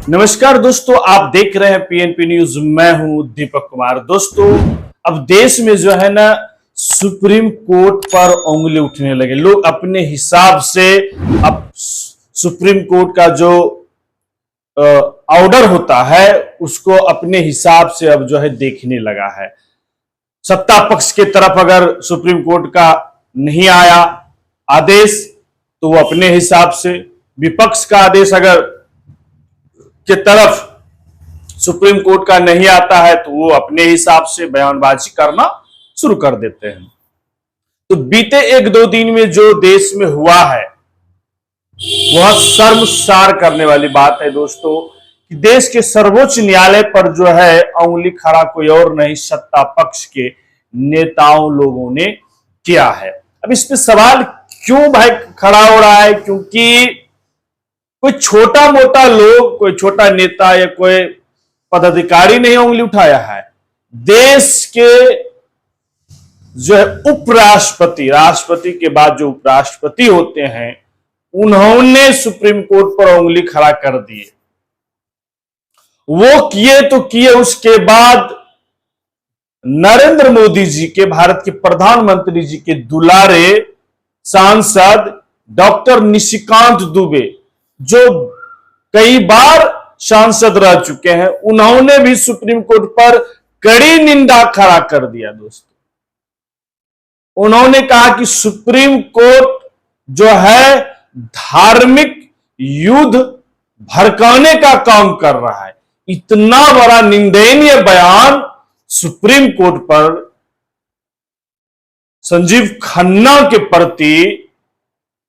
नमस्कार दोस्तों, आप देख रहे हैं पीएनपी न्यूज। मैं हूं दीपक कुमार। दोस्तों, अब देश में जो है ना सुप्रीम कोर्ट पर उंगली उठने लगे लोग अपने हिसाब से। अब सुप्रीम कोर्ट का जो ऑर्डर होता है उसको अपने हिसाब से अब जो है देखने लगा है। सत्ता पक्ष के तरफ अगर सुप्रीम कोर्ट का नहीं आया आदेश तो वो अपने हिसाब से, विपक्ष का आदेश अगर के तरफ सुप्रीम कोर्ट का नहीं आता है तो वो अपने हिसाब से बयानबाजी करना शुरू कर देते हैं। तो बीते एक दो दिन में जो देश में हुआ है वह शर्मसार करने वाली बात है दोस्तों, कि देश के सर्वोच्च न्यायालय पर जो है उंगली खड़ा कोई और नहीं, सत्ता पक्ष के नेताओं लोगों ने किया है। अब इस पे सवाल क्यों भाई खड़ा हो रहा है? क्योंकि कोई छोटा मोटा लोग, कोई छोटा नेता या कोई पदाधिकारी नहीं उंगली उठाया है। देश के जो है उपराष्ट्रपति, राष्ट्रपति के बाद जो उपराष्ट्रपति होते हैं, उन्होंने सुप्रीम कोर्ट पर उंगली खड़ा कर दिए। वो किए तो किए, उसके बाद नरेंद्र मोदी जी के, भारत के प्रधानमंत्री जी के दुलारे सांसद डॉक्टर निशिकांत दुबे, जो कई बार सांसद रह चुके हैं, उन्होंने भी सुप्रीम कोर्ट पर कड़ी निंदा खड़ा कर दिया। दोस्तों, उन्होंने कहा कि सुप्रीम कोर्ट जो है धार्मिक युद्ध भड़काने का काम कर रहा है। इतना बड़ा निंदनीय बयान सुप्रीम कोर्ट पर संजीव खन्ना के प्रति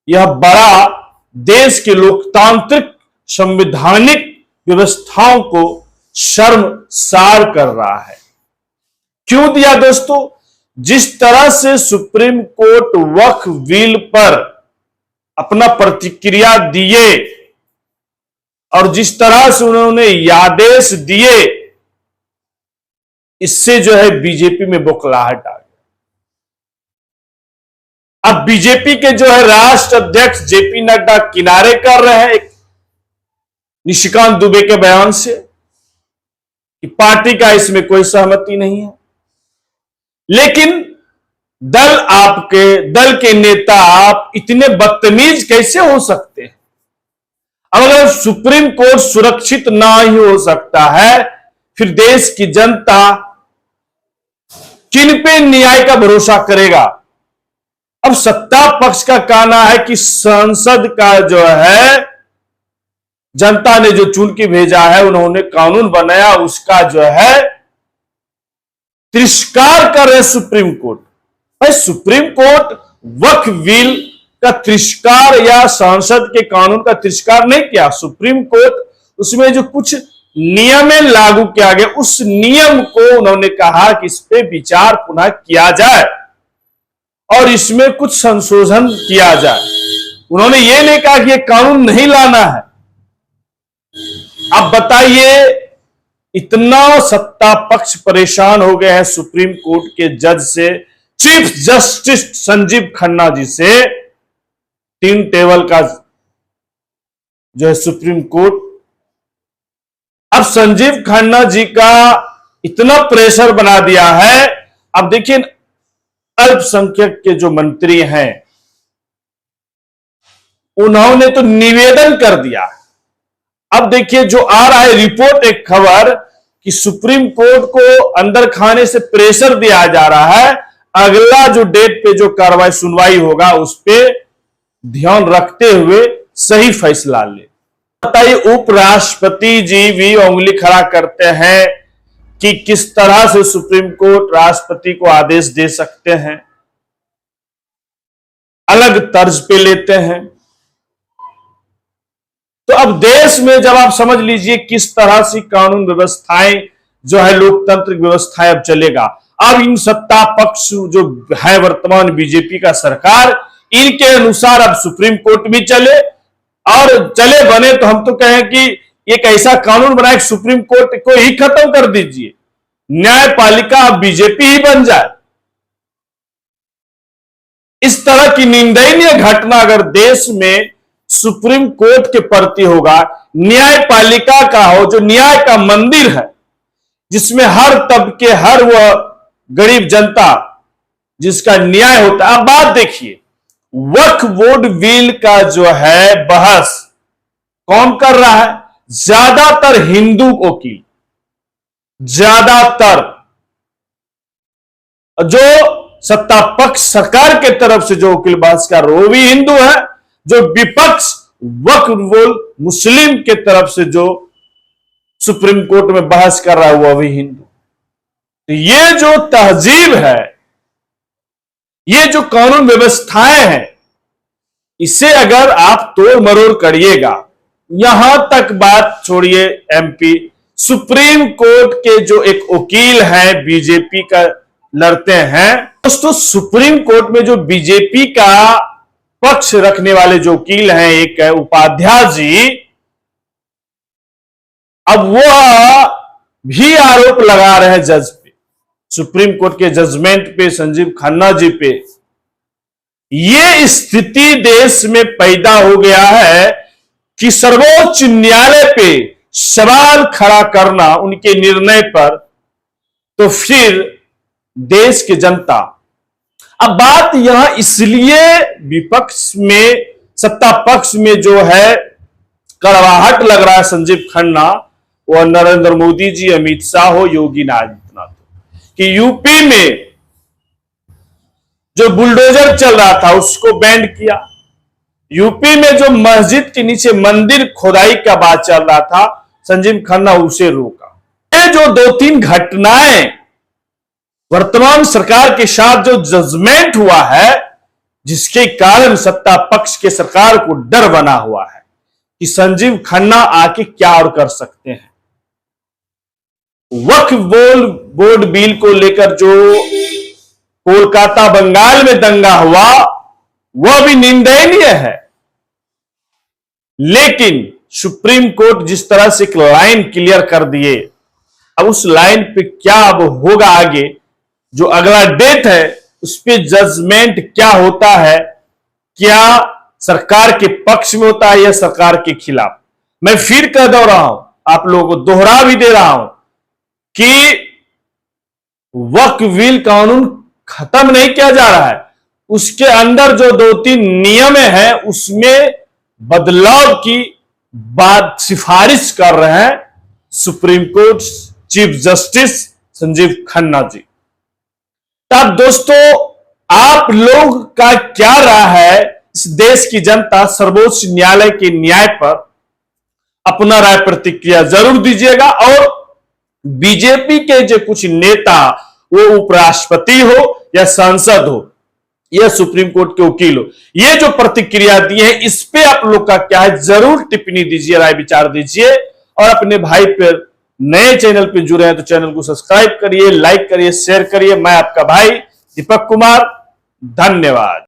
यह बड़ा देश के लोकतांत्रिक संवैधानिक व्यवस्थाओं को शर्मसार कर रहा है। क्यों दिया दोस्तों? जिस तरह से सुप्रीम कोर्ट वक्फ बिल पर अपना प्रतिक्रिया दिए और जिस तरह से उन्होंने आदेश दिए, इससे जो है बीजेपी में बौखलाहट आ गई। अब बीजेपी के जो है राष्ट्र अध्यक्ष जेपी नड्डा किनारे कर रहे हैं एक निशिकांत दुबे के बयान से कि पार्टी का इसमें कोई सहमति नहीं है। लेकिन दल के नेता आप इतने बदतमीज कैसे हो सकते हैं? अब अगर सुप्रीम कोर्ट सुरक्षित ना ही हो सकता है, फिर देश की जनता किन पे न्याय का भरोसा करेगा? अब सत्ता पक्ष का कहना है कि संसद का जो है जनता ने जो चुन के भेजा है, उन्होंने कानून बनाया, उसका जो है तिरस्कार कर रहे सुप्रीम कोर्ट। भाई, सुप्रीम कोर्ट वक्फ बिल का तिरस्कार या संसद के कानून का तिरस्कार नहीं किया। सुप्रीम कोर्ट उसमें जो कुछ नियम लागू किया गया, उस नियम को उन्होंने कहा कि इस पे विचार पुनः किया जाए और इसमें कुछ संशोधन किया जाए। उन्होंने ये नहीं कहा कि ये कानून नहीं लाना है। अब बताइए, इतना सत्ता पक्ष परेशान हो गए हैं सुप्रीम कोर्ट के जज से, चीफ जस्टिस संजीव खन्ना जी से। 3 टेबल का जो है सुप्रीम कोर्ट, अब संजीव खन्ना जी का इतना प्रेशर बना दिया है। अब देखिए, अल्पसंख्यक के जो मंत्री हैं उन्होंने तो निवेदन कर दिया। अब देखिए, जो आ रहा है रिपोर्ट, एक खबर कि सुप्रीम कोर्ट को अंदर खाने से प्रेशर दिया जा रहा है, अगला जो डेट पे जो कार्रवाई सुनवाई होगा उस पे ध्यान रखते हुए सही फैसला ले। बताइए, उपराष्ट्रपति जी भी उंगली खड़ा करते हैं कि किस तरह से सुप्रीम कोर्ट राष्ट्रपति को आदेश दे सकते हैं, अलग तर्ज पे लेते हैं। तो अब देश में जब आप समझ लीजिए किस तरह से कानून व्यवस्थाएं जो है लोकतांत्रिक व्यवस्थाएं अब चलेगा। अब इन सत्ता पक्ष जो है वर्तमान बीजेपी का सरकार, इनके अनुसार अब सुप्रीम कोर्ट भी चले और चले बने तो हम तो कहें कि एक ऐसा कानून बनाए सुप्रीम कोर्ट को ही खत्म कर दीजिए, न्यायपालिका अब बीजेपी ही बन जाए। इस तरह की निंदनीय घटना अगर देश में सुप्रीम कोर्ट के प्रति होगा, न्यायपालिका का हो, जो न्याय का मंदिर है, जिसमें हर तबके, हर वह गरीब जनता जिसका न्याय होता है। अब बात देखिए, वक्फ बोर्ड बिल का जो है बहस कौन कर रहा है? ज्यादातर हिंदू वकील, ज्यादातर जो सत्ता पक्ष सरकार के तरफ से जो वकील बहस कर रहे वो भी हिंदू है, जो विपक्ष वक्फ बोर्ड मुस्लिम के तरफ से जो सुप्रीम कोर्ट में बहस कर रहा है वो भी हिंदू। तो ये जो तहजीब है, ये जो कानून व्यवस्थाएं हैं, इसे अगर आप तोड़ मरोड़ करिएगा, यहां तक बात छोड़िए एमपी, सुप्रीम कोर्ट के जो एक वकील हैं बीजेपी का लड़ते हैं दोस्तों, सुप्रीम कोर्ट में जो बीजेपी का पक्ष रखने वाले जो वकील हैं, एक है उपाध्याय जी, अब वह भी आरोप लगा रहे हैं जज पे, सुप्रीम कोर्ट के जजमेंट पे, संजीव खन्ना जी पे। ये स्थिति देश में पैदा हो गया है कि सर्वोच्च न्यायालय पे सवाल खड़ा करना उनके निर्णय पर, तो फिर देश की जनता, अब बात यहां इसलिए विपक्ष में, सत्ता पक्ष में जो है कड़वाहट लग रहा है संजीव खन्ना, वह नरेंद्र मोदी जी, अमित शाह हो, योगी आदित्यनाथ हो, कि यूपी में जो बुलडोजर चल रहा था उसको बैंड किया, यूपी में जो मस्जिद के नीचे मंदिर खोदाई का बात चल रहा था, संजीव खन्ना उसे रोका। ये जो 2-3 घटनाएं वर्तमान सरकार के साथ जो जजमेंट हुआ है, जिसके कारण सत्ता पक्ष के सरकार को डर बना हुआ है कि संजीव खन्ना आके क्या और कर सकते हैं। वक्फ बोर्ड बिल को लेकर जो कोलकाता बंगाल में दंगा हुआ वह भी निंदनीय है, लेकिन सुप्रीम कोर्ट जिस तरह से एक लाइन क्लियर कर दिए, अब उस लाइन पे क्या अब होगा आगे, जो अगला डेट है उस पे जजमेंट क्या होता है, क्या सरकार के पक्ष में होता है या सरकार के खिलाफ। मैं फिर कह दो रहा हूं, आप लोगों को दोहरा भी दे रहा हूं कि वक्फ बिल कानून खत्म नहीं किया जा रहा है, उसके अंदर जो 2-3 नियम हैं उसमें बदलाव की बात सिफारिश कर रहे हैं supreme court chief justice Sanjiv Khanna ji. तब दोस्तों आप लोग का क्या राय है, इस देश की जनता सर्वोच्च न्यायालय के न्याय पर अपना राय प्रतिक्रिया जरूर दीजिएगा। और बीजेपी के जो कुछ नेता, वो उपराष्ट्रपति हो या सांसद हो या सुप्रीम कोर्ट के वकील हो, ये जो प्रतिक्रिया दी है इस पे आप लोग का क्या है, जरूर टिप्पणी दीजिए, राय विचार दीजिए। और अपने भाई पर नए चैनल पे जुड़े हैं तो चैनल को सब्सक्राइब करिए, लाइक करिए, शेयर करिए। मैं आपका भाई दीपक कुमार, धन्यवाद।